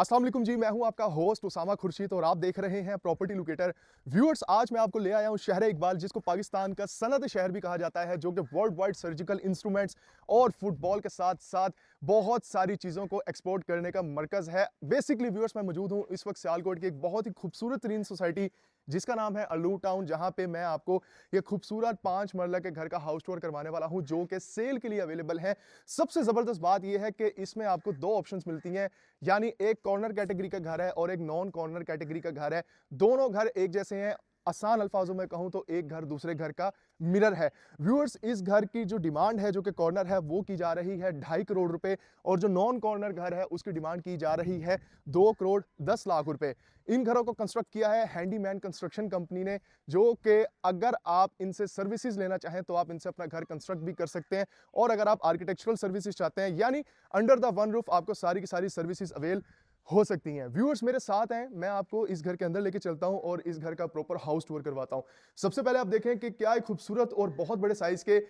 अस्सलाम वालेकुम जी, मैं हूं आपका होस्ट उसामा खुर्शीद और आप देख रहे हैं प्रॉपर्टी लोकेटर। व्यूअर्स, आज मैं आपको ले आया हूं शहर इकबाल, जिसको पाकिस्तान का सनअत शहर भी कहा जाता है, जो कि वर्ल्ड वाइड सर्जिकल इंस्ट्रूमेंट्स और फुटबॉल के साथ साथ बहुत सारी चीज़ों को एक्सपोर्ट करने का मरकज है। बेसिकली व्यूअर्स, मैं मौजूद हूं इस वक्त सियालकोट की एक बहुत ही खूबसूरत तरीन सोसाइटी जिसका नाम है अल्लू टाउन, जहां पे मैं आपको ये खूबसूरत 5 मरला के घर का हाउस टूर करवाने वाला हूं, जो कि सेल के लिए अवेलेबल है। सबसे जबरदस्त बात यह है कि इसमें आपको 2 ऑप्शंस मिलती हैं, यानी एक कॉर्नर कैटेगरी का घर है और एक नॉन कॉर्नर कैटेगरी का घर है। दोनों घर एक जैसे हैं। आसान अल्फाजों में कहूं तो एक घर दूसरे घर का मिरर है। व्यूअर्स, इस घर की जो डिमांड है, जो कि कॉर्नर है, वो की जा रही है 2.5 करोड़ रुपए, और जो नॉन कॉर्नर घर है उसकी डिमांड की जा रही है 2 करोड़ 10 लाख रुपए। इन घरों को कंस्ट्रक्ट किया है हैंडीमैन कंस्ट्रक्शन कंपनी ने, जो कि अगर आप इनसे सर्विसेज लेना चाहें तो आप इनसे अपना घर कंस्ट्रक्ट भी कर सकते हैं। और अगर आप आर्किटेक्चरल सर्विसेज चाहते हैं, यानी अंडर द वन रूफ आपको सारी की सारी सर्विसेज अवेल हो सकती हैं। व्यूअर्स मेरे साथ हैं, मैं आपको इस घर के अंदर लेके चलता हूं और इस घर का प्रॉपर हाउस टूर करवाता हूं। सबसे पहले आप देखें कि क्या एक खूबसूरत और बहुत बड़े साइज के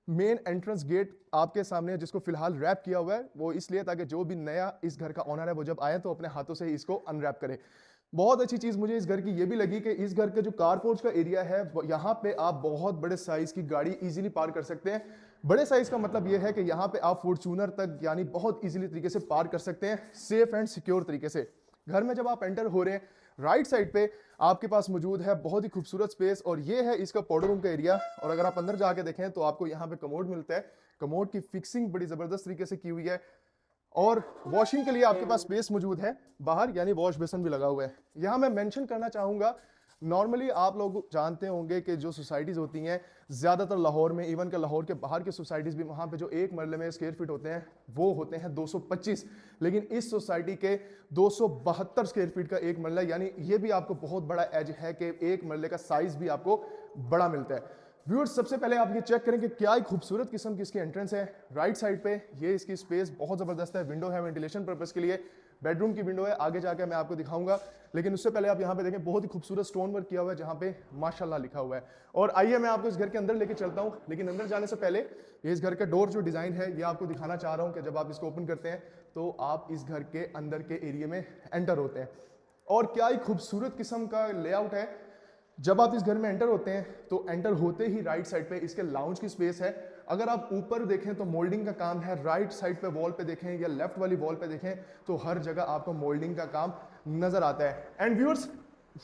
मेन एंट्रेंस गेट आपके सामने है, जिसको फिलहाल रैप किया हुआ है। वो इसलिए ताकि जो भी नया इस घर का ओनर है वो जब आए तो अपने हाथों से ही इसको अनरैप करे। बहुत अच्छी चीज मुझे इस घर की ये भी लगी कि इस घर का जो कार पोर्च का एरिया है, यहाँ पे आप बहुत बड़े साइज की गाड़ी इजीली पार्क कर सकते हैं। बड़े साइज का मतलब यह है कि यहाँ पे आप फॉर्च्यूनर तक यानी बहुत इजीली तरीके से पार्क कर सकते हैं, सेफ एंड सिक्योर तरीके से। घर में जब आप एंटर हो रहे हैं, राइट साइड पे आपके पास मौजूद है बहुत ही खूबसूरत स्पेस, और ये है इसका पाउडर रूम का एरिया। और अगर आप अंदर जाके देखें तो आपको यहाँ पे कमोड मिलता है। कमोड की फिक्सिंग बड़ी जबरदस्त तरीके से की हुई है, और वॉशिंग के लिए आपके पास स्पेस मौजूद है बाहर, यानी वॉश बेसिन भी लगा हुआ है। यहां मैं मेंशन करना चाहूंगा, नॉर्मली आप लोग जानते होंगे कि जो सोसाइटीज होती हैं ज्यादातर लाहौर में, इवन के लाहौर के बाहर के सोसाइटीज भी, वहां पे जो एक मरले में स्क्वायर फीट होते हैं वो होते हैं 225, लेकिन इस सोसाइटी के 272 स्क्वायर फीट का एक मरला, यानी ये भी आपको बहुत बड़ा एज है कि एक मरले का साइज भी आपको बड़ा मिलता है। व्यूअर्स, सबसे पहले आप ये चेक करें कि क्या एक खूबसूरत किस्म की इसकी एंट्रेंस है। राइट साइड पे ये इसकी स्पेस बहुत जबरदस्त है, विंडो है वेंटिलेशन पर्पस के लिए, बेडरूम की विंडो है, आगे जाकर मैं आपको दिखाऊंगा। लेकिन उससे पहले आप यहाँ पे देखें बहुत ही खूबसूरत स्टोन वर्क किया हुआ है, जहाँ पे माशाल्लाह लिखा हुआ है। और आइए मैं आपको इस घर के अंदर लेके चलता हूँ, लेकिन अंदर जाने से पहले ये इस घर का डोर जो डिजाइन है ये आपको दिखाना चाह रहा हूँ कि जब आप इसको ओपन करते हैं तो आप इस घर के अंदर के एरिया में एंटर होते हैं। और क्या एक खूबसूरत किस्म का लेआउट है। जब आप इस घर में एंटर होते हैं तो एंटर होते ही राइट साइड पे इसके लाउंज की स्पेस है। अगर आप ऊपर देखें तो मोल्डिंग का काम है, राइट साइड पे वॉल पे देखें या लेफ्ट वाली वॉल पे देखें तो हर जगह आपको मोल्डिंग का काम नजर आता है। एंड व्यूअर्स,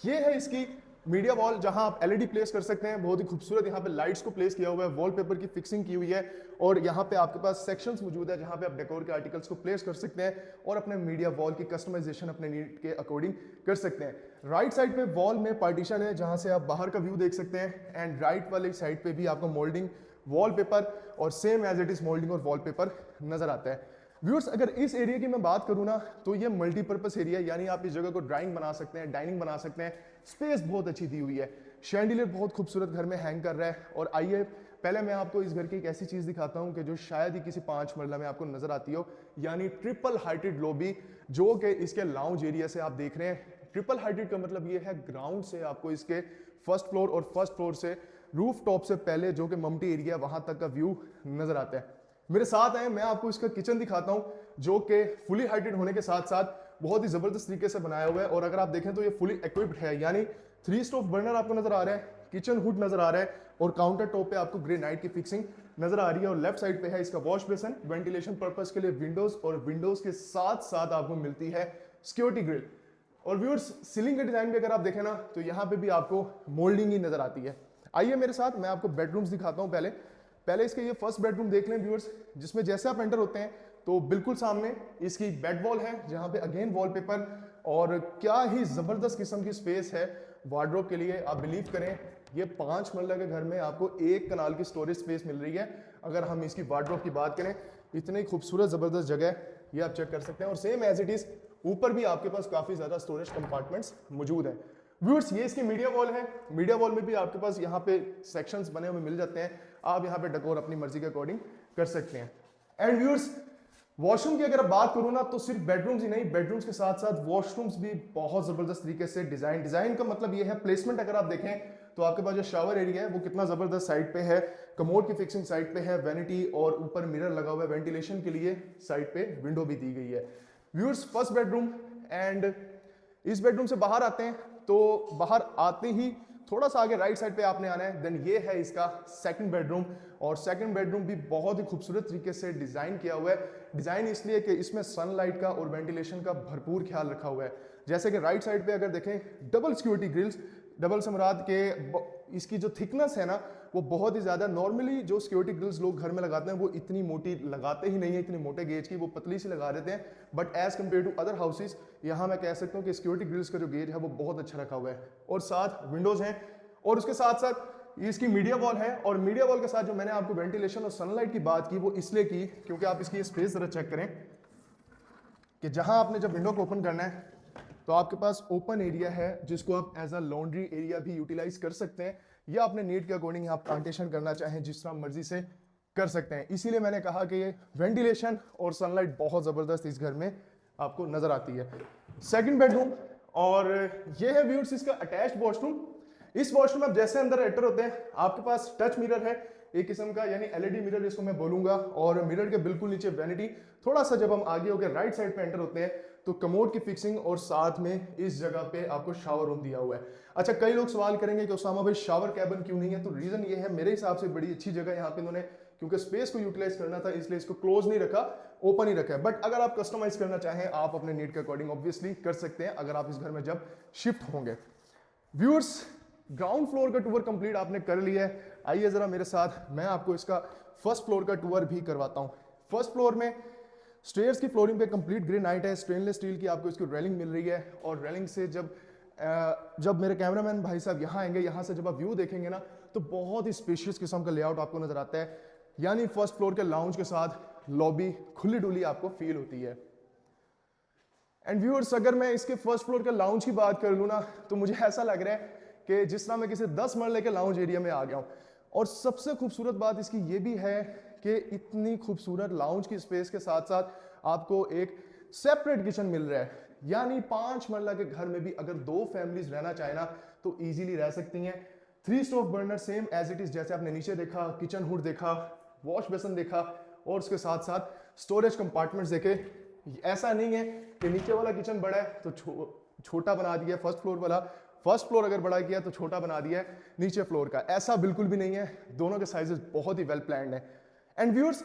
ये है इसकी मीडिया वॉल, जहां आप एलईडी प्लेस कर सकते हैं। बहुत ही खूबसूरत यहाँ पे लाइट्स को प्लेस किया हुआ है, वॉलपेपर की फिक्सिंग की हुई है, और यहाँ पे आपके पास सेक्शंस मौजूद है जहां पे आप डेकोर के आर्टिकल्स को प्लेस कर सकते हैं और अपने मीडिया वॉल की कस्टमाइजेशन अपने नीड के अकॉर्डिंग कर सकते हैं। राइट साइड पे वॉल में पार्टीशन है जहां से आप बाहर का व्यू देख सकते हैं, एंड राइट वाली साइड पे भी आपको मोल्डिंग, वॉलपेपर और same as it is moulding और वॉलपेपर नजर आता है। व्यूअर्स, अगर इस एरिया की मैं बात करूं ना तो ये मल्टीपर्पस एरिया, यानी आप इस जगह को ड्राइंग बना सकते हैं, डाइनिंग बना सकते हैं। स्पेस बहुत अच्छी दी हुई है, शैंडिलियर बहुत खूबसूरत घर में हैंग कर रहा है। और आइए पहले मैं आपको इस घर की एक ऐसी चीज दिखाता हूं कि जो शायद ही किसी 5 मरला में आपको नजर आती हो, यानी ट्रिपल हाइटेड लॉबी, जो कि इसके लाउंज एरिया से आप देख रहे हैं। ट्रिपल हाइटेड का मतलब ये है ग्राउंड से आपको इसके फर्स्ट फ्लोर और फर्स्ट फ्लोर से रूफ टॉप से पहले जो कि ममटी एरिया वहां तक का व्यू नजर आता है। मेरे साथ है, मैं आपको इसका किचन दिखाता हूं, जो कि फुली हाइटेड होने के साथ साथ बहुत ही जबरदस्त तरीके से बनाया हुआ है। और अगर आप देखें तो ये फुली इक्विप्ड है, यानी 3 स्टोव बर्नर आपको नजर आ रहा है, किचन हुड नजर आ रहा है, और काउंटर टॉप पे आपको ग्रेनाइट की फिक्सिंग नजर आ रही है। और लेफ्ट साइड पे है इसका वॉश बेसिन, वेंटिलेशन पर्पस के लिए विंडोज, और विंडोज के साथ साथ आपको मिलती है सिक्योरिटी ग्रिल। और व्यूअर्स, सीलिंग के डिजाइन भी अगर आप देखें ना तो यहाँ पे भी आपको मोल्डिंग ही नजर आती है। आइए मेरे साथ, मैं आपको बेडरूम्स दिखाता हूँ। पहले इसके ये फर्स्ट बेडरूम देख लें व्यूअर्स, जिसमें जैसे आप एंटर होते हैं तो बिल्कुल सामने इसकी बेड वॉल है, जहां पे अगेन वॉलपेपर, और क्या ही जबरदस्त किस्म की स्पेस है वार्डरोब के लिए। आप बिलीव करें, ये 5 मरला के घर में आपको 1 कनाल की स्टोरेज स्पेस मिल रही है। अगर हम इसकी वार्डरोब की बात करें, इतनी खूबसूरत जबरदस्त जगह है, ये आप चेक कर सकते हैं। और सेम एज इट इज ऊपर भी आपके पास काफी ज्यादा स्टोरेज कंपार्टमेंट्स मौजूद है। व्यूअर्स, ये इसकी मीडिया वॉल है। मीडिया वॉल में भी आपके पास यहाँ पे सेक्शंस बने हुए मिल जाते हैं, आप यहाँ पे डेकोर अपनी मर्जी के अकॉर्डिंग कर सकते हैं। एंड व्यूअर्स, वॉशरूम की अगर बात करूँ ना तो सिर्फ बेडरूम्स ही नहीं, बेडरूम्स के साथ साथ वॉशरूम्स भी बहुत जबरदस्त तरीके से डिजाइन का मतलब ये है प्लेसमेंट। अगर आप देखें तो आपके पास जो शावर एरिया है वो कितना जबरदस्त साइड पे है, कमोड की फिक्सिंग साइड पे है, वैनिटी और ऊपर मिरर लगा हुआ है, वेंटिलेशन के लिए साइड पे विंडो भी दी गई है। व्यूअर्स, फर्स्ट बेडरूम एंड इस बेडरूम से बाहर आते हैं तो बाहर आते ही थोड़ा सा आगे राइट साइड पे आपने आना है, देन ये है इसका सेकंड बेडरूम। और सेकंड बेडरूम भी बहुत ही खूबसूरत तरीके से डिजाइन किया हुआ है। डिजाइन इसलिए कि इसमें सनलाइट का और वेंटिलेशन का भरपूर ख्याल रखा हुआ है। जैसे कि राइट साइड पे अगर देखें, डबल सिक्योरिटी ग्रिल्स, डबल से मुराद के इसकी जो थिकनेस है ना वो बहुत ही ज्यादा, नॉर्मली जो सिक्योरिटी ग्रिल्स लोग घर में लगाते हैं वो इतनी मोटी लगाते ही नहीं है, इतनी मोटे गेज की, वो पतली सी लगा देते हैं। But as compare to other houses, यहाँ मैं कह सकता हूँ कि सिक्योरिटी ग्रिल्स का जो गेज है वो बहुत अच्छा रखा हुआ है। और साथ विंडोज हैं और उसके साथ साथ इसकी मीडिया वॉल है। और मीडिया वॉल के साथ जो मैंने आपको वेंटिलेशन और सनलाइट की बात की वो इसलिए की क्योंकि आप इसकी स्पेस जरा चेक करें कि जहां आपने जब विंडो को ओपन करना है तो आपके पास ओपन एरिया है जिसको आप एज अ लॉन्ड्री एरिया भी यूटिलाइज कर सकते हैं, या अपने नीड के अकॉर्डिंग आप प्लांटेशन करना चाहें जिस तरह मर्जी से कर सकते हैं। इसीलिए मैंने कहा कि ये वेंटिलेशन और सनलाइट बहुत जबरदस्त इस घर में आपको नजर आती है। सेकंड बेडरूम, और ये है व्यूअर्स इसका अटैच्ड वॉशरूम। इस वॉशरूम में आप जैसे अंदर एंटर होते हैं आपके पास टच मिरर है एक किस्म का, यानी एलईडी मिरर जिसको मैं बोलूंगा, और मिरर के बिल्कुल नीचे वैनिटी। थोड़ा सा जब हम आगे होकर राइट साइड पे एंटर होते हैं तो कमोड की फिक्सिंग और साथ में इस जगह पे आपको शावर रूम दिया हुआ है। अच्छा, कई लोग सवाल करेंगे कि उसामा भाई शावर कैबिन क्यों नहीं है, तो रीजन ये है मेरे हिसाब से बड़ी अच्छी जगह यहाँ पे इन्होंने, क्योंकि स्पेस को यूटिलाइज करना था इसलिए इसको क्लोज नहीं रखा, ओपन ही रखा है। बट अगर आप कस्टमाइज करना चाहें आप अपने नीड के अकॉर्डिंग ऑब्वियसली कर सकते हैं अगर आप इस घर में जब शिफ्ट होंगे। व्यूअर्स, ग्राउंड फ्लोर का टूर कंप्लीट आपने कर लिया है। आइए जरा मेरे साथ मैं आपको इसका फर्स्ट फ्लोर का टूर भी करवाता हूँ। फर्स्ट फ्लोर में स्टेयर्स की फ्लोरिंग पे कंप्लीट ग्रेनाइट है, स्टेनलेस स्टील की आपको इसकी रेलिंग मिल रही है। और रेलिंग से जब मेरे कैमरामैन भाई साहब यहाँ आएंगे, यहाँ से जब आप व्यू देखेंगे ना तो बहुत ही स्पेशियस किस्म का लेआउट आपको नजर आता है, यानी फर्स्ट फ्लोर के लाउंज के साथ लॉबी खुली डुली आपको फील होती है। एंड व्यूअर्स, अगर मैं इसके फर्स्ट फ्लोर के लाउंज की बात कर लूँ ना तो मुझे ऐसा लग रहा है कि जिस तरह मैं किसी 10 मरले के लाउंज एरिया में आ गया हूँ। और सबसे खूबसूरत बात इसकी ये भी है कि इतनी खूबसूरत लाउंज की स्पेस के साथ साथ आपको एक सेपरेट किचन मिल रहा है, यानी 5 मरला के घर में भी अगर 2 फैमिलीज रहना चाहे ना तो इजीली रह सकती हैं। 3 stove burner same as it is, जैसे आपने नीचे देखा, किचन हुड देखा, वॉश बेसन देखा, और उसके साथ साथ स्टोरेज कंपार्टमेंट्स देखे। ऐसा नहीं है कि नीचे वाला किचन बड़ा है तो छोटा बना दिया फर्स्ट फ्लोर वाला, फर्स्ट फ्लोर अगर बड़ा किया तो छोटा बना दिया है नीचे फ्लोर का, ऐसा बिल्कुल भी नहीं है। दोनों के साइजेस बहुत ही वेल प्लान्ड है। एंड व्यूअर्स,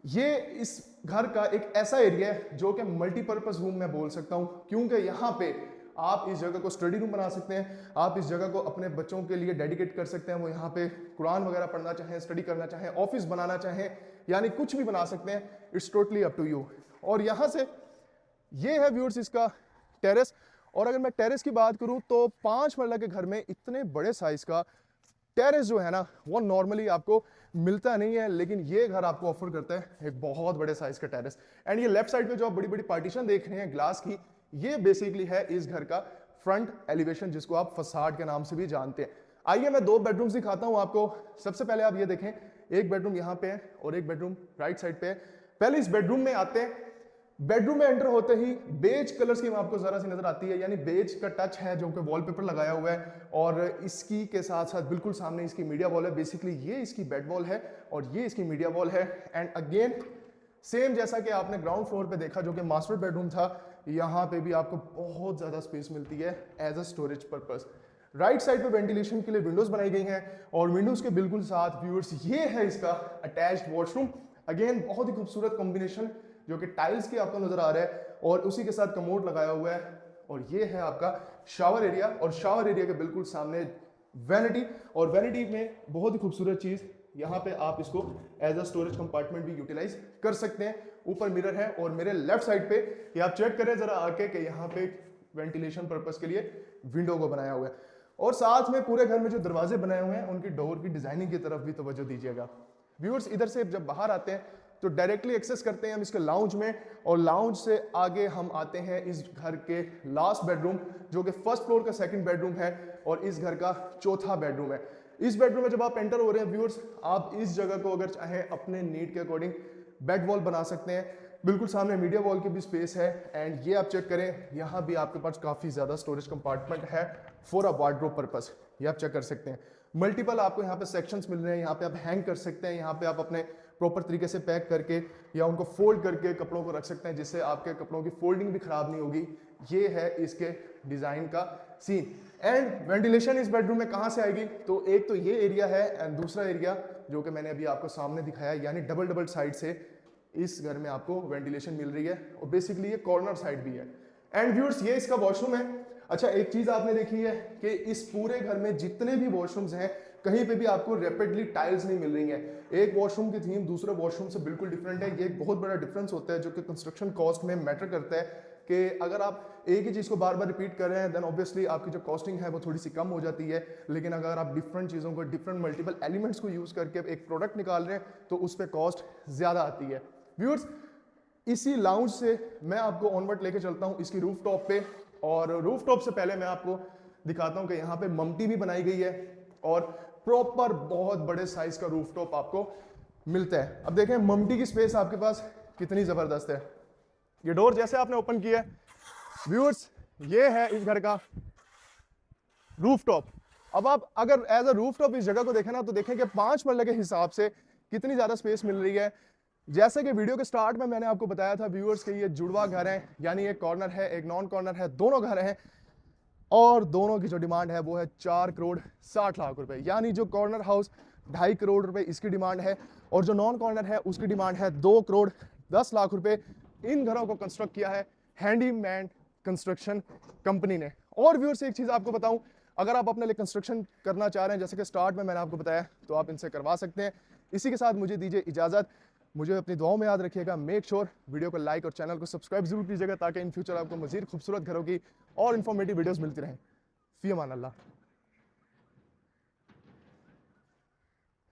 ये इस घर का एक ऐसा एरिया है जो कि मल्टीपर्पज रूम मैं बोल सकता हूं, क्योंकि यहाँ पे आप इस जगह को स्टडी रूम बना सकते हैं, आप इस जगह को अपने बच्चों के लिए डेडिकेट कर सकते हैं, वो यहाँ पे कुरान वगैरह पढ़ना चाहें, स्टडी करना चाहें, ऑफिस बनाना चाहें, यानी कुछ भी बना सकते हैं। It's totally up to you. और यहाँ से ये है व्यूअर्स इसका टेरेस। और अगर मैं टेरेस की बात करूं तो 5 मरला के घर में इतने बड़े साइज का टेरेस जो है ना वो नॉर्मली आपको मिलता नहीं है, लेकिन ये घर आपको ऑफर करता है एक बहुत बड़े साइज का टेरेस। एंड ये लेफ्ट साइड पे जो आप बड़ी बड़ी पार्टीशन देख रहे हैं ग्लास की, ये बेसिकली है इस घर का फ्रंट एलिवेशन, जिसको आप फसाड के नाम से भी जानते हैं। आइए मैं 2 बेडरूम्स दिखाता हूं आपको। सबसे पहले आप ये देखें, एक बेडरूम यहाँ पे है और एक बेडरूम राइट साइड पे है। पहले इस बेडरूम में आते हैं। बेडरूम में एंटर होते ही बेज कलर स्कीम आपको जरा सी नजर आती है, यानी बेज का टच है जो कि वॉलपेपर लगाया हुआ है। और इसकी के साथ साथ बिल्कुल सामने इसकी मीडिया वॉल है। बेसिकली ये इसकी बेड वॉल है और ये इसकी मीडिया वॉल है। एंड अगेन सेम जैसा कि आपने ग्राउंड फ्लोर पे देखा जो कि मास्टर बेडरूम था, यहाँ पे भी आपको बहुत ज्यादा स्पेस मिलती है as a storage purpose. Right side पे वेंटिलेशन के लिए विंडोज बनाई गई हैं और विंडोज के बिल्कुल साथ व्यूअर्स ये है इसका अटैच्ड वॉशरूम। अगेन बहुत ही खूबसूरत कॉम्बिनेशन जो कि टाइल्स के आपको नजर आ रहा है और उसी के साथ कमोड लगाया हुआ है। और ये है आपका शावर एरिया, और शावर एरिया के बिल्कुल सामने वैनिटी। और वैनिटी में बहुत ही खूबसूरत चीज, यहाँ पे आप इसको एज अ स्टोरेज कंपार्टमेंट भी यूटिलाइज कर सकते हैं। ऊपर मिरर है और मेरे लेफ्ट साइड पे ये आप चेक करें जरा आके कि यहाँ पे वेंटिलेशन पर्पज के लिए विंडो को बनाया हुआ है। और साथ में पूरे घर में जो दरवाजे बनाए हुए हैं उनकी डोर की डिजाइनिंग की तरफ भी तवज्जो दीजिएगा। व्यूअर्स, इधर से जब बाहर आते हैं तो डायरेक्टली एक्सेस करते हैं हम इसके लाउंज में, और लाउंज से आगे हम आते हैं इस घर के लास्ट बेडरूम जो कि फर्स्ट फ्लोर का सेकंड बेडरूम है और इस घर का चौथा बेडरूम है। इस बेडरूम में जब आप एंटर हो रहे हैं व्यूअर्स, आप इस जगह को अगर चाहें अपने नीड के अकॉर्डिंग बेड वॉल बना सकते हैं। बिल्कुल सामने मीडिया वॉल की भी स्पेस है। एंड ये आप चेक करें, यहाँ भी आपके पास काफी ज्यादा स्टोरेज कंपार्टमेंट है फॉर अ वार्डरोब पर्पस। ये आप चेक कर सकते हैं। मल्टीपल आपको यहाँ पे सेक्शंस मिल रहे हैं, यहाँ पे आप हैंग कर सकते हैं, यहाँ पे आप अपने प्रॉपर तरीके से पैक करके या उनको फोल्ड करके कपड़ों को रख सकते हैं, जिससे आपके कपड़ों की फोल्डिंग भी खराब नहीं होगी। ये है इसके डिज़ाइन का सीन। एंड वेंटिलेशन इस बेडरूम में कहाँ से आएगी, तो एक तो ये एरिया है एंड दूसरा एरिया जो कि मैंने अभी आपको सामने दिखाया, यानी डबल डबल साइड से इस घर में आपको वेंटिलेशन मिल रही है और बेसिकली ये कॉर्नर साइड भी है। एंड व्यूअर्स ये इसका वॉशरूम है। अच्छा, एक चीज़ आपने देखी है कि इस पूरे घर में जितने भी वॉशरूम्स हैं कहीं पे भी आपको रैपिडली टाइल्स नहीं मिल रही हैं। एक वॉशरूम की थीम दूसरे वॉशरूम से बिल्कुल डिफरेंट है। ये एक बहुत बड़ा डिफरेंस होता है जो कि कंस्ट्रक्शन कॉस्ट में मैटर करता है कि अगर आप एक ही चीज़ को बार बार रिपीट कर रहे हैं देन ऑब्वियसली आपकी जो कॉस्टिंग है वो थोड़ी सी कम हो जाती है। लेकिन अगर आप डिफरेंट चीज़ों को, डिफरेंट मल्टीपल एलिमेंट्स को यूज़ करके एक प्रोडक्ट निकाल रहे हैं तो उस पर कॉस्ट ज़्यादा आती है। व्यूअर्स, इसी लाउंज से मैं आपको ऑनवर्ड लेके चलता हूँ इसकी रूफ टॉप पे, और रूफ टॉप से पहले मैं आपको दिखाता हूँ कि यहाँ पे ममटी भी बनाई गई है और प्रॉपर बहुत बड़े साइज का रूफ टॉप आपको मिलता है। अब देखें ममटी की स्पेस आपके पास कितनी जबरदस्त है। ये डोर जैसे आपने ओपन किया है व्यूअर्स, ये है इस घर का रूफ टॉप। अब आप अगर एज अ रूफ टॉप इस जगह को देखें ना तो देखें कि 5 मरले के हिसाब से कितनी ज्यादा स्पेस मिल रही है। जैसे कि वीडियो के स्टार्ट में मैंने आपको बताया था व्यूअर्स के ये जुड़वा घर है, यानी एक कॉर्नर है एक नॉन कॉर्नर है, दोनों घर हैं और दोनों की जो डिमांड है वो है 4 करोड़ 60 लाख रुपए। यानी जो कॉर्नर हाउस 2.5 करोड़ रुपए इसकी डिमांड है और जो नॉन कॉर्नर है उसकी डिमांड है 2 करोड़ 10 लाख रुपए। इन घरों को कंस्ट्रक्ट किया है हैंडीमैन कंस्ट्रक्शन कंपनी ने। और व्यूअर्स एक चीज़ आपको बताऊं, अगर आप अपने लिए कंस्ट्रक्शन करना चाह रहे हैं जैसे कि स्टार्ट में मैंने आपको बताया तो आप इनसे करवा सकते हैं। इसी के साथ मुझे दीजिए इजाज़त, मुझे अपनी दुआओं में याद रखिएगा। मेक श्योर वीडियो को लाइक और चैनल को सब्सक्राइब जरूर कीजिएगा ताकि इन फ्यूचर आपको मजीद खूबसूरत घरों की और इन्फॉर्मेटिव वीडियोस मिलती रहें। फी अमान अल्लाह।